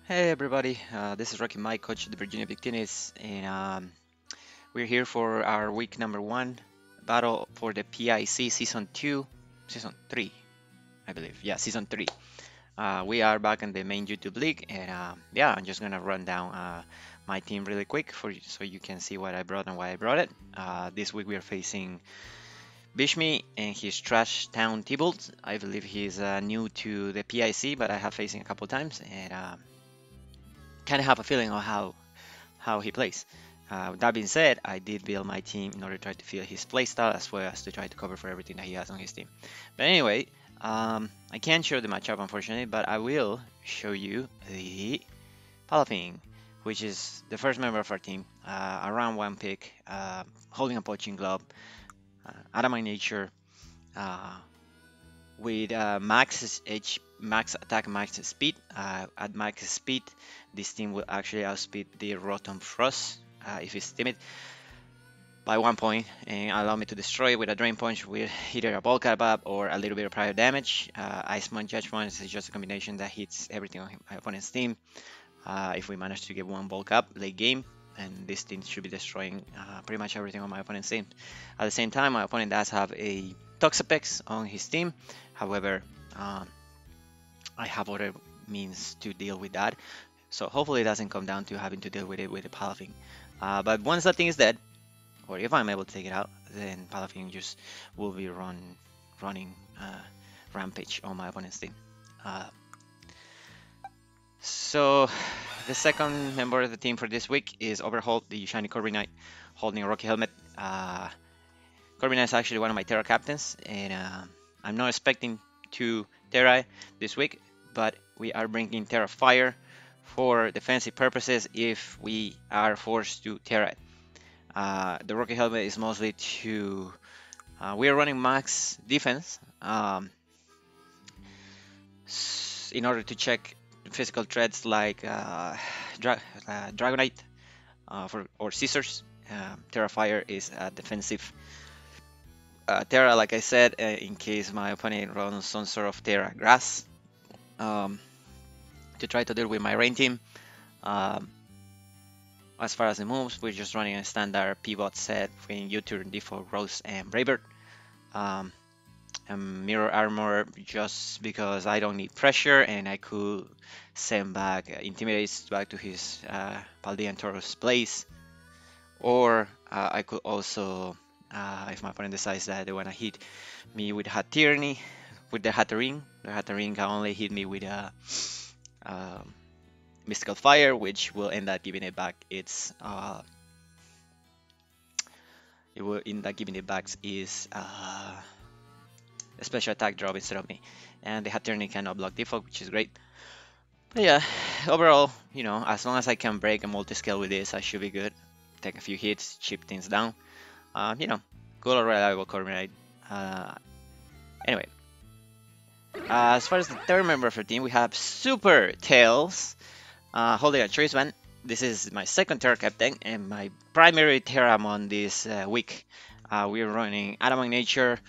Hey everybody, this is WreckItMike, coach of the Virginia Victinis, and we're here for our week number 1 battle for the PIC season 2, season 3, I believe. Yeah, season 3. We are back in the main YouTube league, and yeah, I'm just gonna run down my team really quick for you, so you can see what I brought and why I brought it. This week we are facing Bishmi and his Trash Town Thievuls. I believe he's new to the PIC, but I have faced him a couple times, and kind of have a feeling of how he plays. That being said, I did build my team in order to try to feel his playstyle as well as to try to cover for everything that he has on his team. But anyway, I can't show the matchup unfortunately, but I will show you the Palafin, which is the first member of our team, a round 1 pick, holding a poaching glove, Adamant nature, uh, with max attack, max speed. At max speed, this team will actually outspeed the Rotom Frost if it's timid by 1 point and allow me to destroy it with a Drain Punch with either a Bulk Up or a little bit of prior damage. Iceman Judgment is just a combination that hits everything on my opponent's team. If we manage to get 1 Bulk Up late game, and this team should be destroying pretty much everything on my opponent's team. At the same time, my opponent does have a Toxapex on his team. However, I have other means to deal with that. So hopefully it doesn't come down to having to deal with it with the Palafin. But once that thing is dead, or if I'm able to take it out, then Palafin just will be running rampage on my opponent's team. So the second member of the team for this week is Overhaul, the shiny Corviknight, holding a Rocky Helmet. Corviknight is actually one of my Terra captains, and I'm not expecting to Terra this week, but we are bringing Terra Fire for defensive purposes if we are forced to Terra. The Rocky Helmet is mostly to... we are running max defense in order to check physical threats like Dragonite or Scissors. Terra Fire is a defensive Terra, like I said, in case my opponent runs some sort of Terra Grass to try to deal with my rain team. As far as the moves, we're just running a standard pivot set between U-turn, Default, Rose, and Bravert. And Mirror Armor just because I don't need pressure and I could send back Intimidates back to his Paldean Taurus place. Or I could also, if my opponent decides that they want to hit me with Hatterene, with the Hatterene can only hit me with a Mystical Fire, which will end up giving it back its a special attack drop instead of me, and the Hatterene cannot block default, which is great. But yeah, overall, you know, as long as I can break a multi-scale with this, I should be good. Take a few hits, chip things down. You know, good or reliable Corviknight. Anyway, as far as the third member of our team, we have Super Tails, holding a Choice Band. This is my second Terra captain and my primary Terra on this week. We are running Adamant Nature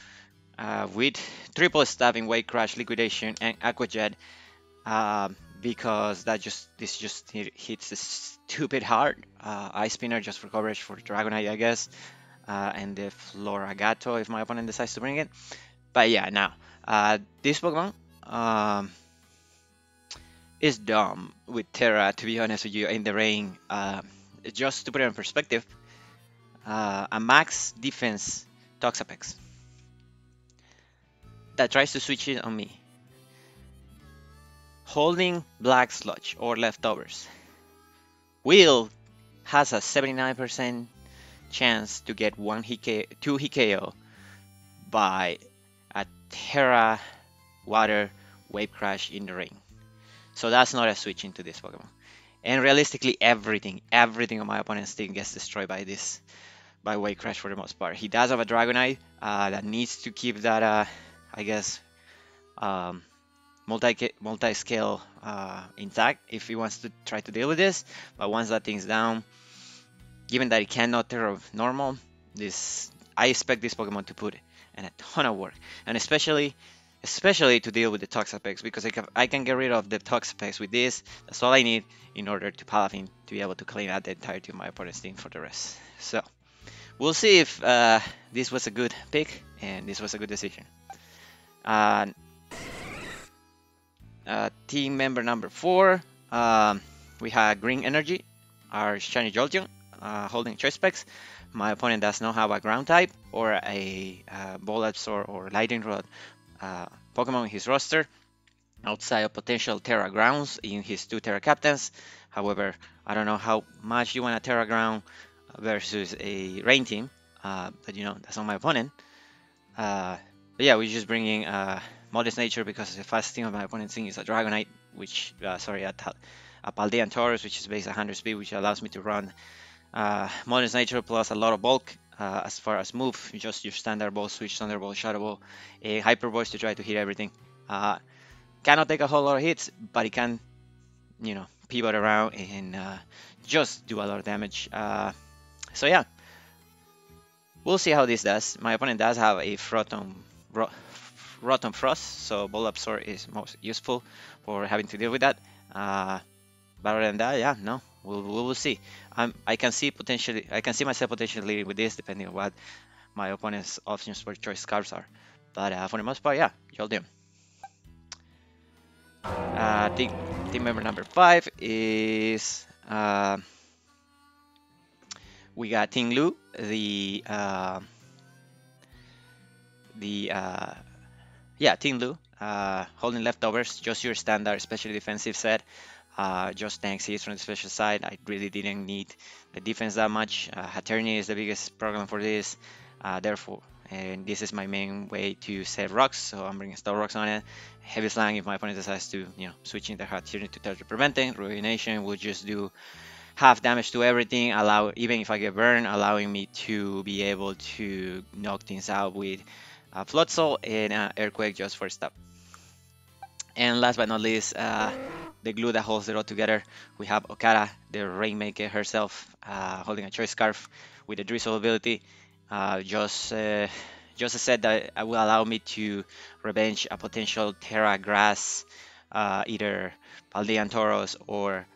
with triple stabbing, Wave Crash, Liquidation, and Aqua Jet, because this just hits stupid hard. Ice Spinner just for coverage for Dragonite, I guess, and the Floragato if my opponent decides to bring it. But yeah, now this Pokemon is dumb with Terra, to be honest with you. In the rain, just to put it in perspective, a max defense Toxapex that tries to switch it on me, holding Black Sludge or Leftovers, Will has a 79% chance to get 2 hit KO by a Terra Water Wave Crash in the rain. So that's not a switch into this Pokemon. And realistically, everything on my opponent's team gets destroyed by Wave Crash for the most part. He does have a Dragonite that needs to keep that, I guess, multi-scale intact if he wants to try to deal with this. But once that thing's down, given that it cannot Terra normal, I expect this Pokemon to put in a ton of work, and especially especially to deal with the Toxapex, because I can get rid of the Toxapex with this. That's all I need in order to Paladin to be able to clean out the entirety of my opponent's team for the rest. So we'll see if this was a good pick and this was a good decision. Team member number 4, we had Green Energy, our shiny Jolteon, holding Choice Specs. My opponent does not have a ground type or a Bulbasaur or Lightning Rod Pokemon in his roster, outside of potential Terra Grounds in his 2 Terra Captains. However, I don't know how much you want a Terra Ground versus a Rain team, but you know, that's not my opponent. But yeah, we're just bringing Modest Nature because the fastest team of my opponent's team is a Dragonite, which, a Paldean Taurus, which is based on 100 speed, which allows me to run Modest Nature plus a lot of bulk. As far as move, just your standard ball, switch, Thunderbolt, Shadow Ball, a Hyper Voice to try to hit everything. Cannot take a whole lot of hits, but it can, you know, pivot around and just do a lot of damage. So yeah, we'll see how this does. My opponent does have a Rotom Frost, so Bulbasaur is most useful for having to deal with that. But other than that, yeah, no, we'll see. I can see myself potentially with this, depending on what my opponent's options for choice scarves are. But for the most part, yeah, Jolteon. Team member number 5 is we got Ting Lu, Ting Lu, holding Leftovers, just your standard, especially defensive set. Just tanks hits from the special side. I really didn't need the defense that much. Hatterene is the biggest problem for this, therefore, and this is my main way to set rocks, so I'm bringing Star Rocks on it. Heavy Slang if my opponent decides to, you know, switch into Hatterene to Territory Preventing. Ruination will just do half damage to everything, even if I get burned, allowing me to be able to knock things out with Floatzel and Earthquake just for stop. And last but not least, the glue that holds it all together, we have Okada, the Rainmaker herself, holding a Choice Scarf with a Drizzle ability. Just a set that will allow me to revenge a potential Terra Grass, either Paldean Tauros or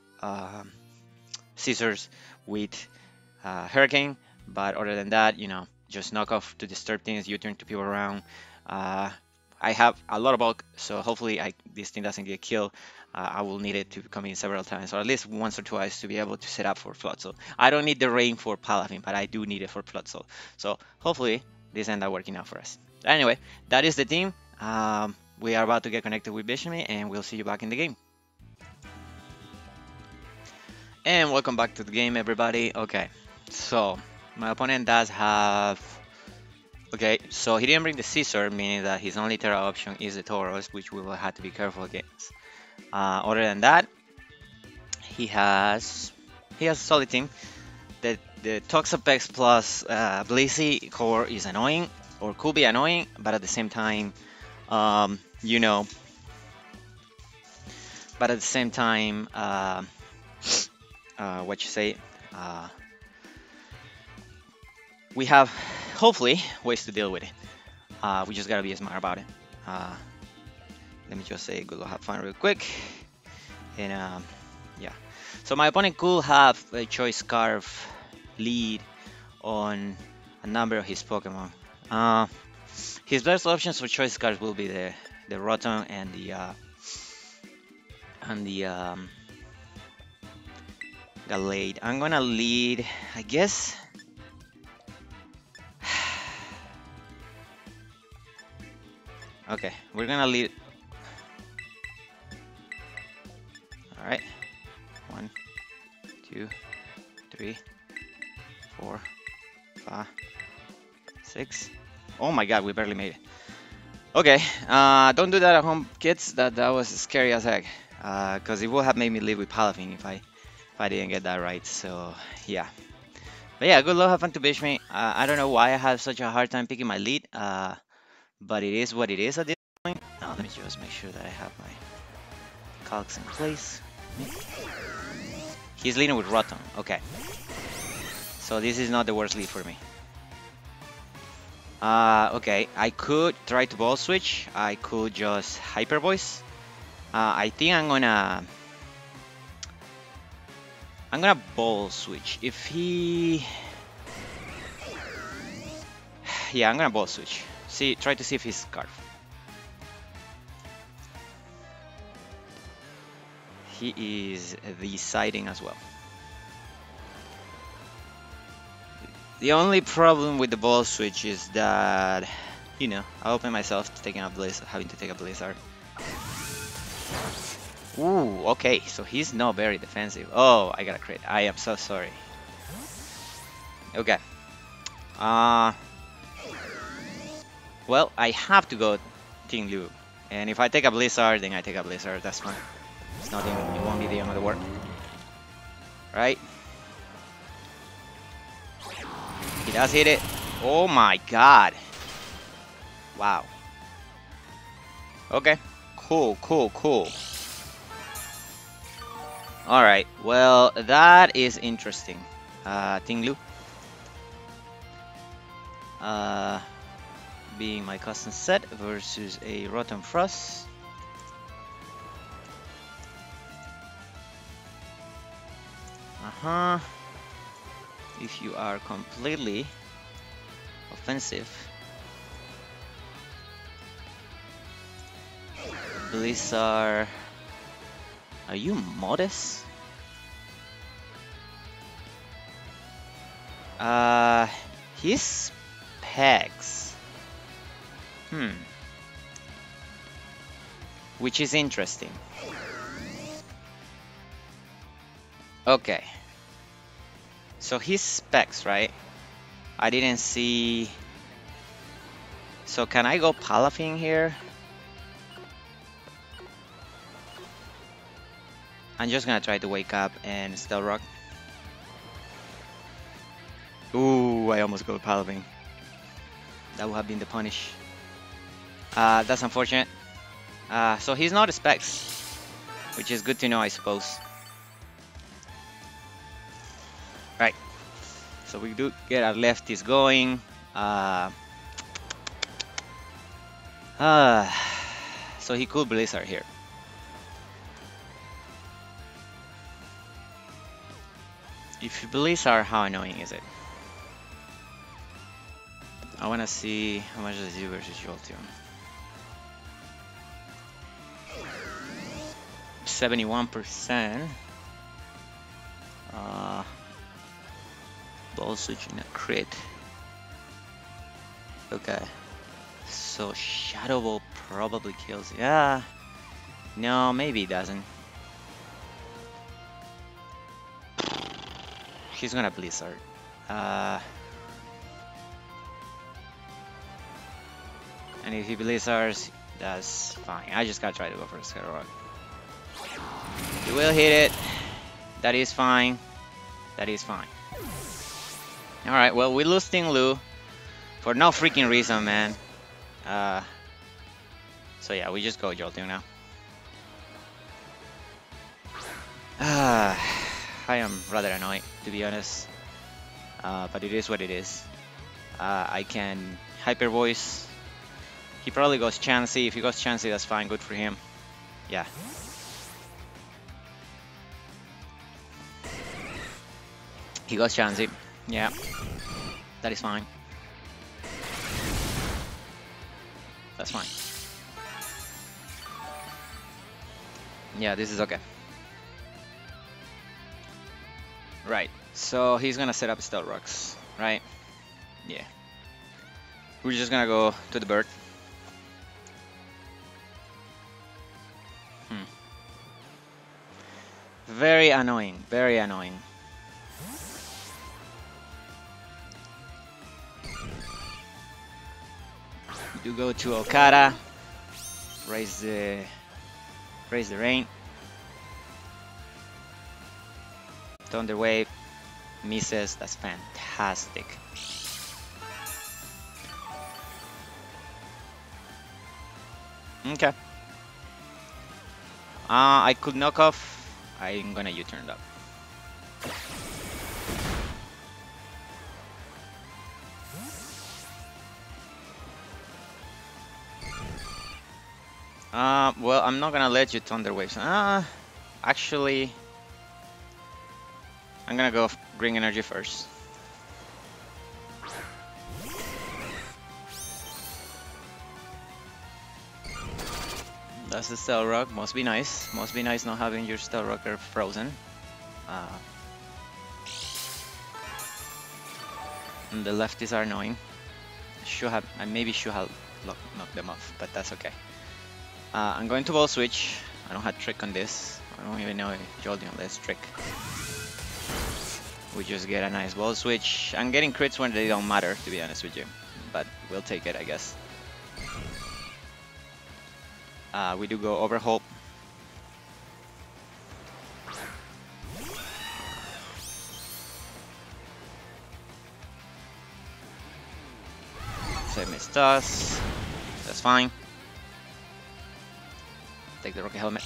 Scissors with Hurricane. But other than that, you know, just knock off to disturb things, U-turn to pivot around. I have a lot of bulk, so hopefully this thing doesn't get killed. I will need it to come in several times, or at least once or twice, to be able to set up for Floatzel. I don't need the rain for Paladin, but I do need it for Floatzel. So hopefully this ends up working out for us. Anyway, that is the team. We are about to get connected with Bishami, and we'll see you back in the game. And welcome back to the game, everybody. Okay, so my opponent does have... Okay, so he didn't bring the Scissor, meaning that his only Terra option is the Tauros, which we will have to be careful against. Other than that, he has a solid team. The Toxapex plus Blissey core is annoying, or could be annoying, but at the same time, you know, what you say, we have hopefully ways to deal with it. We just gotta be smart about it. Let me just say good luck, have fun real quick. And yeah, so my opponent could have a Choice Scarf lead on a number of his Pokemon. His best options for Choice Scarf will be the Rotom and the Gallade. I'm gonna lead, I guess. Okay, we're gonna lead. Alright. 1, 2, 3, 4, 5, 6. Oh my god, we barely made it. Okay, don't do that at home, kids. That was scary as heck. Because it would have made me live with Paladin if I didn't get that right. So yeah. But yeah, good luck, have fun to bitch me. I don't know why I have such a hard time picking my lead. But it is what it is at this point. Now let me just make sure that I have my calcs in place. He's leading with Rotom. Okay. So this is not the worst lead for me. Okay, I could try to ball switch. I could just hyper voice. I think I'm gonna ball switch. If he, yeah, I'm gonna ball switch. Try to see if he's scarf. He is deciding as well. The only problem with the ball switch is that, you know, I open myself to having to take a blizzard. Ooh, okay, so he's not very defensive. Oh, I got a crit. I am so sorry. Okay. Well, I have to go Team Lu. And if I take a blizzard, then I take a blizzard. That's fine. It's nothing. It won't be the end of the world. Right? He does hit it. Oh my god. Wow. Okay. Cool, cool, cool. Alright, well, that is interesting. Ting Lu. Being my custom set versus a Rotten Frost. If you are completely offensive, Blizzard. Are you modest? His pegs. Which is interesting. Okay. So his specs, right? I didn't see. So can I go Palafin here? I'm just gonna try to wake up and Stealth Rock. Ooh, I almost go Palafin. That would have been the punish. That's unfortunate. So he's not a specs, which is good to know, I suppose. Right. So we do get our lefties going. So he could Blizzard here. If you Blizzard, how annoying is it? I want to see how much does he do versus Jolteon. 71%. Ball switching a crit. Okay. So Shadow Ball probably kills. Yeah. No, maybe it doesn't. He's gonna Blizzard. And if he Blizzards, that's fine. I just gotta try to go for a Scatter Rock. He will hit it. That is fine. That is fine. Alright, well, we lose Ting Lu for no freaking reason, man. So yeah, we just go Jolteon now. I am rather annoyed, to be honest. But it is what it is. I can Hyper Voice. He probably goes Chansey. If he goes Chansey, that's fine. Good for him. Yeah. He goes Chansey. Yeah. That is fine. That's fine. Yeah, this is okay. Right. So he's gonna set up Stealth Rocks, right? Yeah. We're just gonna go to the bird. Very annoying. Very annoying. You go to Okada. Raise the rain. Thunder Wave. Misses. That's fantastic. Okay. I could knock off. I'm gonna U-turn up. Well, I'm not gonna let you Thunder Waves. Actually, I'm gonna go Green Energy first. That's the Steel Rock. Must be nice. Must be nice not having your Steel Rocker frozen. And the lefties are annoying. I maybe should have knocked them off, but that's okay. I'm going to Ball Switch. I don't have Trick on this. I don't even know if Jolteon lets Trick. We just get a nice Ball Switch. I'm getting crits when they don't matter, to be honest with you. But we'll take it, I guess. We do go Overhaul. Save Miss Toss. That's fine. Take the Rocket Helmet.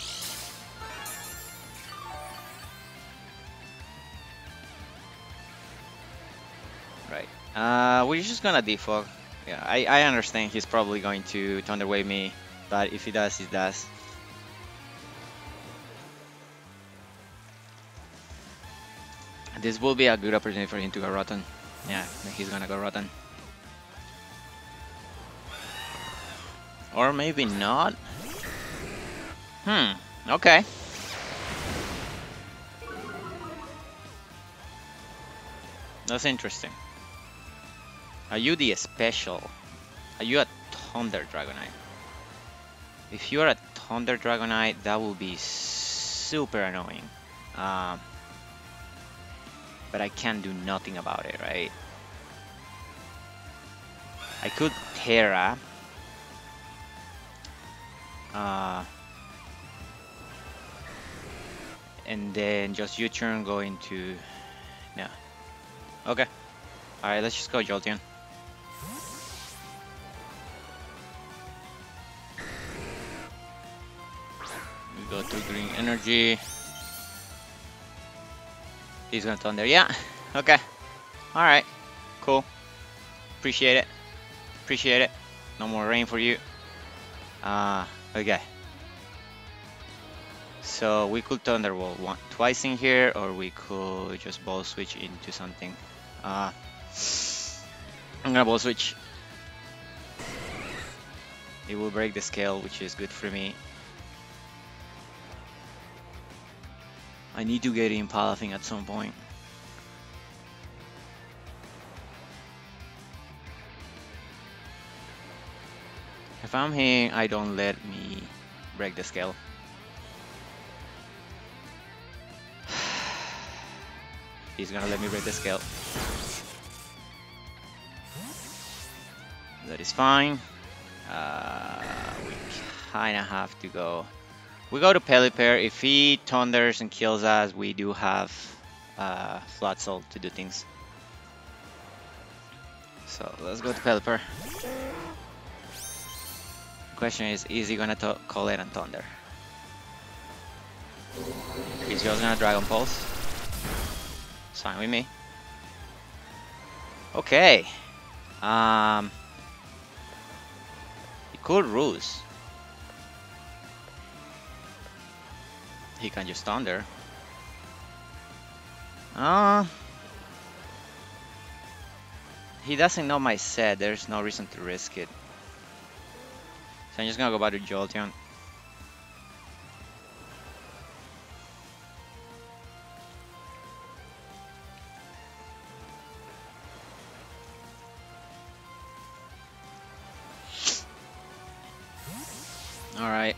Right. We're just gonna defog. Yeah, I understand he's probably going to Thunder Wave me, but if he does, he does. This will be a good opportunity for him to go Rotten. Yeah, he's gonna go Rotten. Or maybe not. Okay. That's interesting. Are you the special? Are you a Thunder Dragonite? If you are a Thunder Dragonite, that will be super annoying. But I can't do nothing about it, right? I could Terra. And then just U-turn go into... Yeah. Okay. Alright, let's just go Jolteon. We go to Green Energy. He's gonna Thunder. Yeah. Okay. Alright. Cool. Appreciate it. Appreciate it. No more rain for you. Okay. So we could Thunderbolt twice in here, or we could just Ball Switch into something. I'm gonna Ball Switch. It will break the scale, which is good for me. I need to get Impala thing at some point. If I'm here, I don't let me break the scale. He's gonna let me break the scale. That is fine. We kinda have to go. We go to Pelipper. If he thunders and kills us, we do have Floatzel to do things. So let's go to Pelipper. Question is he gonna call it and Thunder? He's just gonna Dragon Pulse. It's fine with me. Okay. He could Ruse. He can just Thunder. He doesn't know my set. There's no reason to risk it. So I'm just gonna go back to Jolteon. Alright.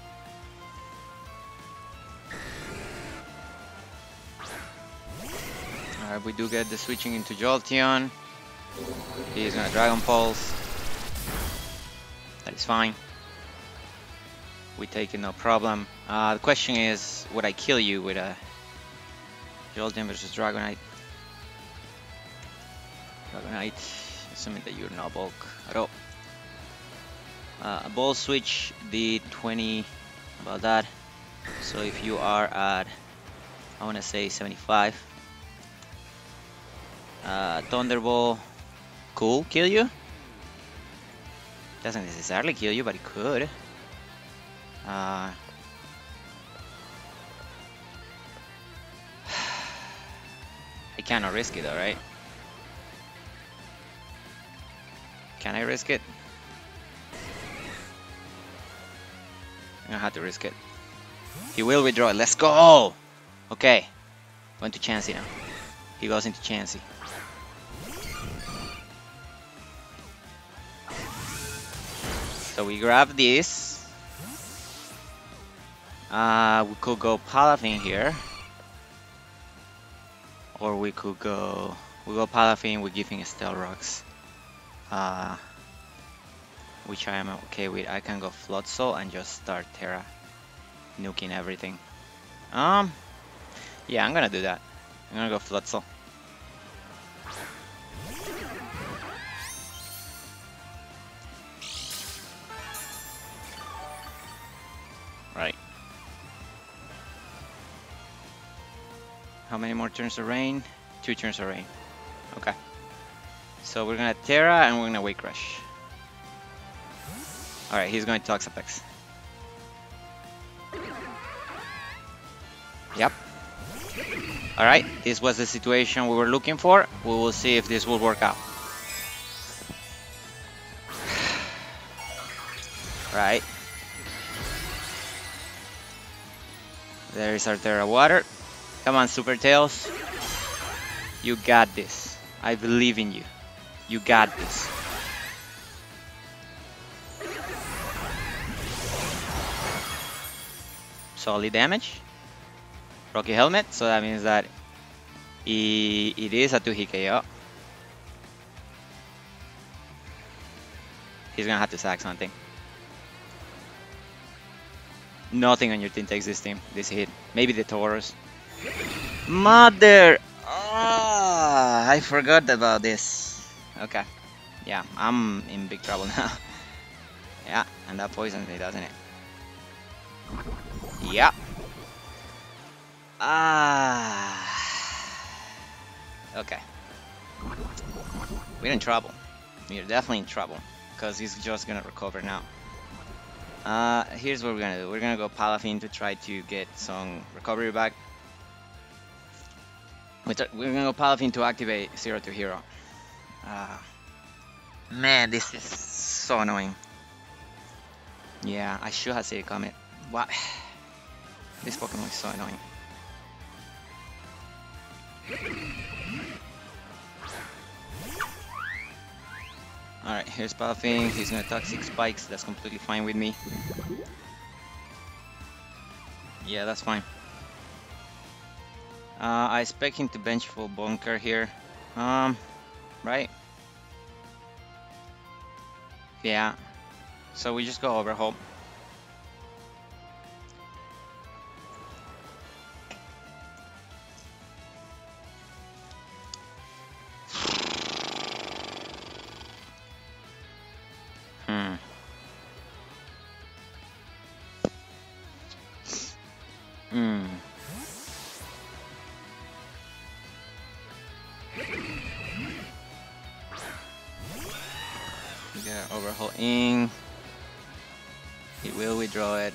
Alright, we do get the switching into Jolteon. He's gonna Dragon Pulse. That is fine. We take it, no problem. The question is, would I kill you with a Jolteon versus Dragonite? Dragonite, assuming that you're not bulk at all. A Ball Switch did 20, about that. So if you are at, I want to say 75. Thunderbolt, cool, kill you? Doesn't necessarily kill you, but it could. I cannot risk it though, right? Can I risk it? I'm gonna have to risk it. He will withdraw it. Let's go! Okay. Going to Chansey now. He goes into Chansey. So we grab this. We could go Palafin here. Or we could go... We go Palafin, we give him Stealth Rocks. Which I am okay with. I can go Floatzel and just start Terra. Nuking everything. Yeah, I'm gonna do that. I'm gonna go Floatzel. Right. How many more turns of rain? 2 turns of rain. Okay. So we're gonna Terra and we're gonna Wake Rush. Alright, he's going to Toxapex. Yep. Alright, this was the situation we were looking for. We will see if this will work out. Right. There is our Terra Water. Come on, Super Tails. You got this. I believe in you. You got this. Solid damage. Rocky Helmet, so that means that it is a 2-hit KO. He's gonna have to sack something. Nothing on your team takes this hit. Maybe the Taurus. Mother! Ah, I forgot about this. Okay. Yeah, I'm in big trouble now. Yeah, and that poisons me, doesn't it? Yeah. Okay. We're in trouble. We're definitely in trouble. Because he's just gonna recover now. Here's what we're gonna do. We're gonna go Palafin to try to get some recovery back. We're gonna go Palafin to activate 0 to Hero. Man, this is so annoying. Yeah, I should have seen it coming. What? This Pokemon is so annoying. Alright, here's Palafin. He's gonna Toxic Spikes. That's completely fine with me. Yeah, that's fine. I expect him to bench full Bunker here. Right? Yeah. So we just go Overhaul. Yeah, Overhaul Ing. He will withdraw it.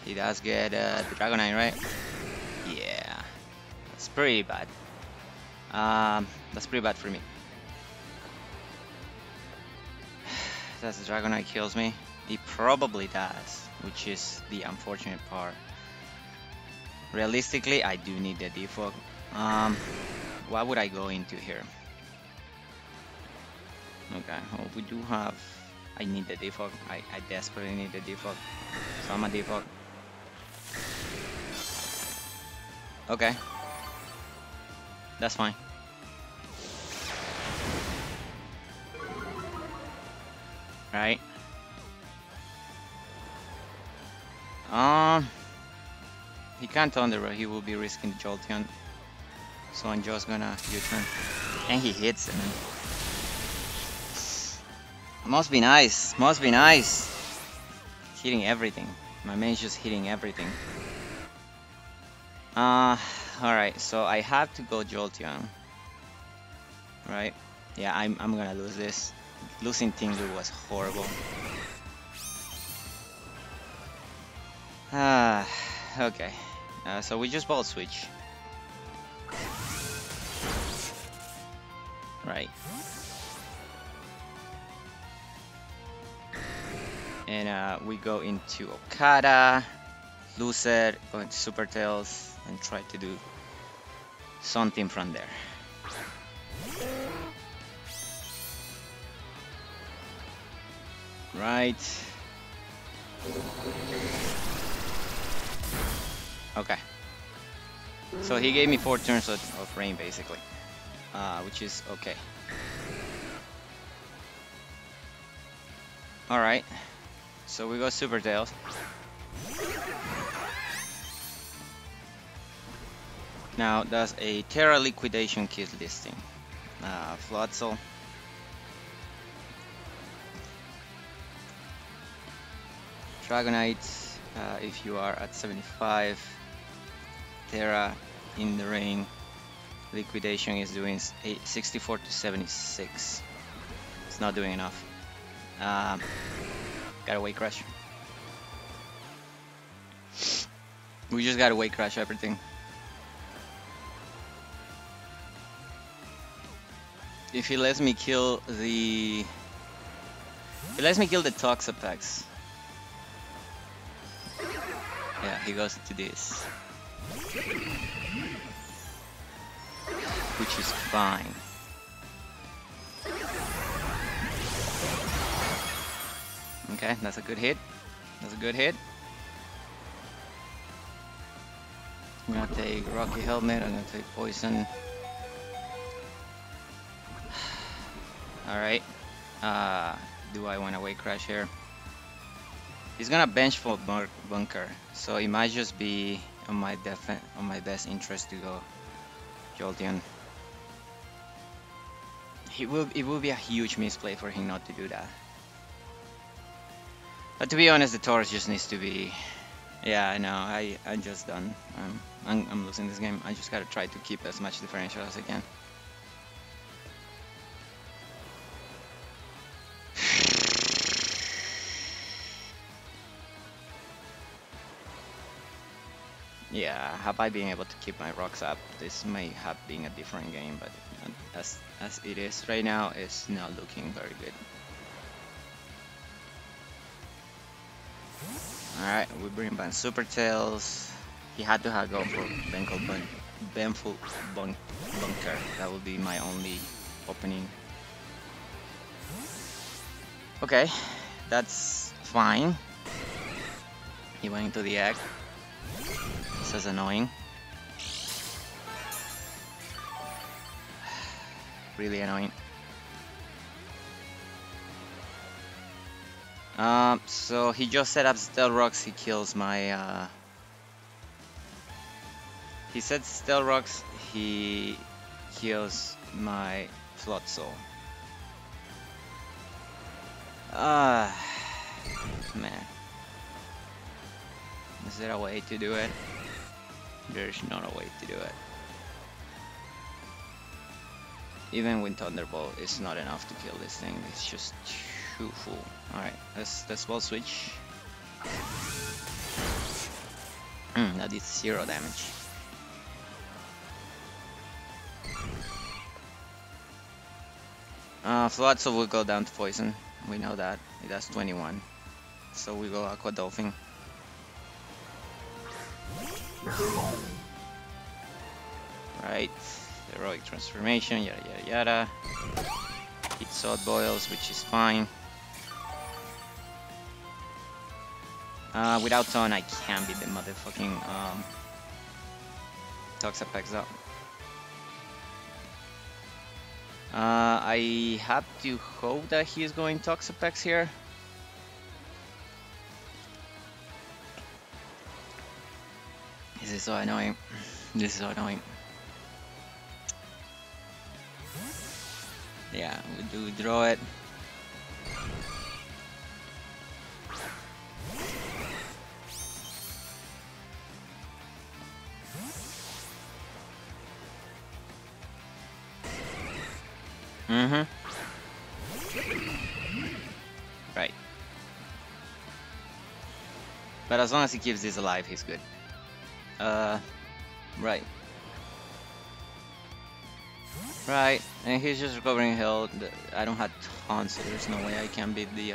He does get the Dragonite, right? Yeah. That's pretty bad. That's pretty bad for me. Does the Dragonite kills me? It probably does, which is the unfortunate part. Realistically, I do need the defog. What would I go into here? Okay, well, we do have... I need the defog. I desperately need the defog. So I'm a defog. Okay. That's fine. Right. He can't Thunder, but he will be risking the Jolteon. So I'm just gonna U-turn. And he hits it, man. Must be nice. Must be nice. Hitting everything. My main's just hitting everything. Alright, so I have to go Jolteon. Right? Yeah, I'm gonna lose this. Losing Tingle was horrible. Okay. So we just ball switch. Right. And we go into Okada, lose it, go into Super Tails, and try to do something from there. Right. Okay. So he gave me 4 turns of rain basically, which is okay. Alright. So we go Super Tails. Now does a Terra Liquidation Kit listing. Floatzel. Dragonite, if you are at 75. Terra in the rain. Liquidation is doing 64 to 76. It's not doing enough. Gotta wait crash. We just gotta wait crash everything. If he lets me kill the... He lets me kill the Toxapex. Yeah, he goes to this. Which is fine. Okay, that's a good hit. That's a good hit. I'm gonna take Rocky Helmet, I'm gonna take Poison. Alright. Do I wanna wait crash here? He's gonna bench for Bunker, so it might just be on my best interest to go Jolteon. It will be a huge misplay for him not to do that. But to be honest, the Taurus just needs to be... Yeah, I know, I'm just done. I'm losing this game. I just gotta try to keep as much differential as I can. Yeah, have I been able to keep my rocks up? This may have been a different game, but as it is right now, it's not looking very good. Alright, we bring back Super Tails. He had to go for Benful Bunker. That would be my only opening. Okay, that's fine. He went into the egg. This is annoying. Really annoying. So he just set up Stealth Rocks, he kills my, he said Stealth Rocks, he kills my Floatzel. Man. Is there a way to do it? There's not a way to do it. Even with Thunderbolt, it's not enough to kill this thing, it's just too full. Alright, let's ball switch. That did 0 damage. Floatzel will go down to poison. We know that. It does 21. So we go Aqua Dolphin. Right. Heroic Transformation, yada yada yada. Hit Salt Boils, which is fine. Without Ton, I can't beat the motherfucking Toxapex up. I have to hope that he is going Toxapex here. This is so annoying. This is so annoying. Yeah, we do draw it. Right. But as long as he keeps this alive, he's good. Right. Right, and he's just recovering health. I don't have tons, so there's no way I can beat the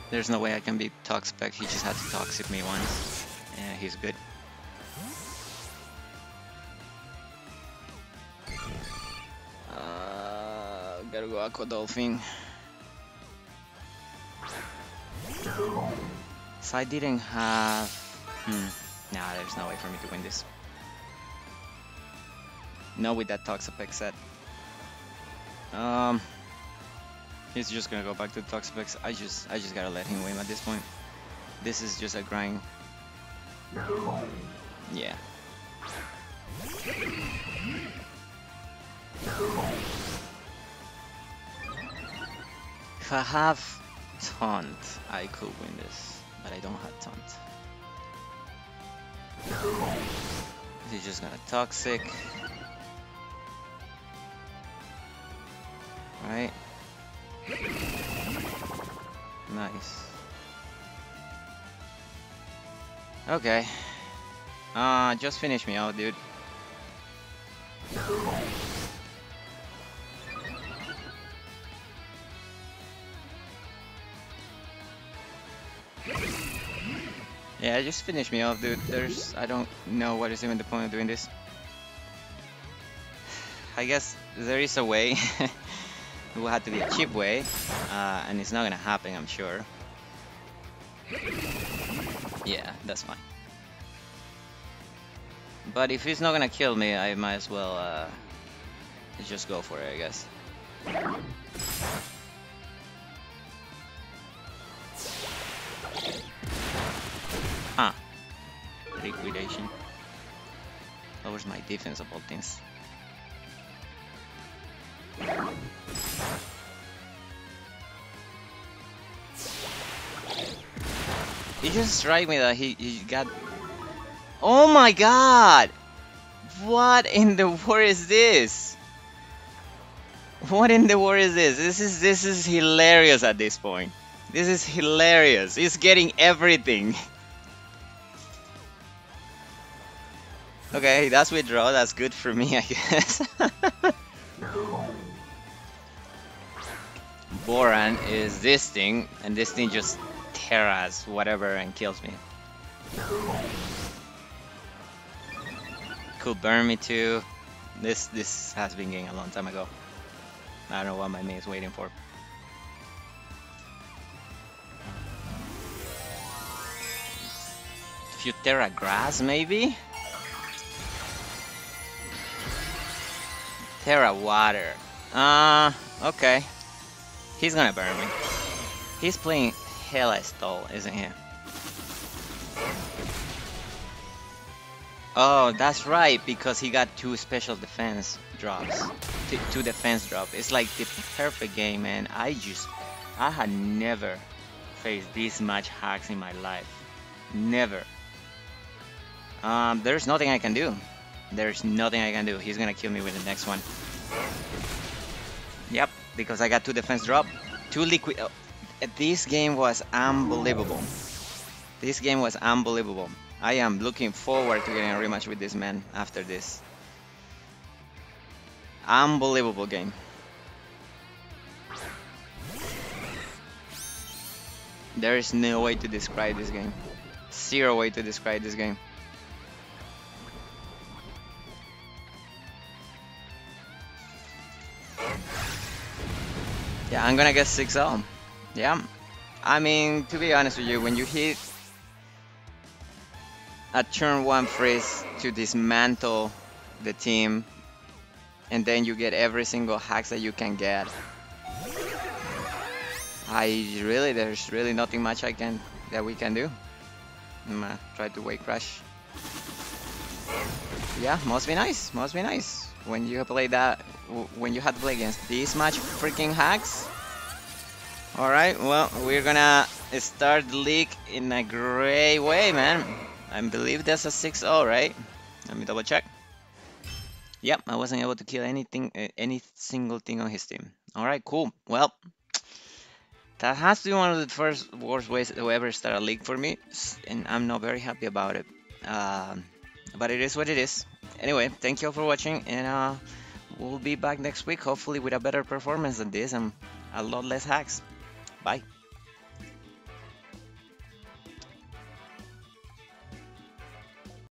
there's no way I can beat Toxspec. He just had to Toxic me once. Yeah, he's good. Gotta go Aqua Dolphin. So I didn't have... Nah, there's no way for me to win this. No, with that Toxapex set. He's just gonna go back to Toxapex. I just gotta let him win at this point. This is just a grind. Yeah. If I have Taunt, I could win this, but I don't have Taunt. He's just gonna Toxic. Right? Nice. Okay. Just finish me out, dude. Yeah, just finish me off, dude. I don't know what is even the point of doing this. I guess there is a way. It will have to be a cheap way, and it's not gonna happen, I'm sure. Yeah, that's fine. But if he's not gonna kill me, I might as well just go for it, I guess. Huh. Liquidation. Lowers my defense of all things. It just struck me that he got... Oh my god! What in the world is this? What in the world is this? This is hilarious at this point. This is hilarious. He's getting everything. Okay, that's withdraw. That's good for me, I guess. Boran is this thing, and this thing just terras whatever and kills me. Could burn me too. This has been getting a long time ago. I don't know what my main is waiting for. Few Terra Grass maybe? Terra Water. Okay. He's gonna burn me. He's playing hella stall, isn't he? Oh, that's right, because he got 2 special defense drops. 2 defense drop. It's like the perfect game, man. I had never faced this much hacks in my life. Never. There's nothing I can do. There's nothing I can do. He's gonna kill me with the next one. Yep, because I got 2 defense drop, 2 liquid. Oh, this game was unbelievable. This game was unbelievable. I am looking forward to getting a rematch with this man after this. Unbelievable game. There is no way to describe this game. 0 way to describe this game. Yeah, I'm gonna get 6-0. Yeah. I mean, to be honest with you, when you hit a turn 1 freeze to dismantle the team, and then you get every single hacks that you can get, there's really nothing much that we can do. I'm gonna try to wake crash. Yeah, must be nice. Must be nice when you play that. When you had to play against this much freaking hacks. Alright, well, we're gonna start the league in a great way, man. I believe that's a 6-0, right? Let me double check. Yep, I wasn't able to kill anything, any single thing on his team. All right, cool. Well, that has to be one of the first worst ways to ever start a league for me, and I'm not very happy about it. Um, but it is what it is. Anyway, thank you all for watching, and we'll be back next week, hopefully with a better performance than this and a lot less hacks. Bye.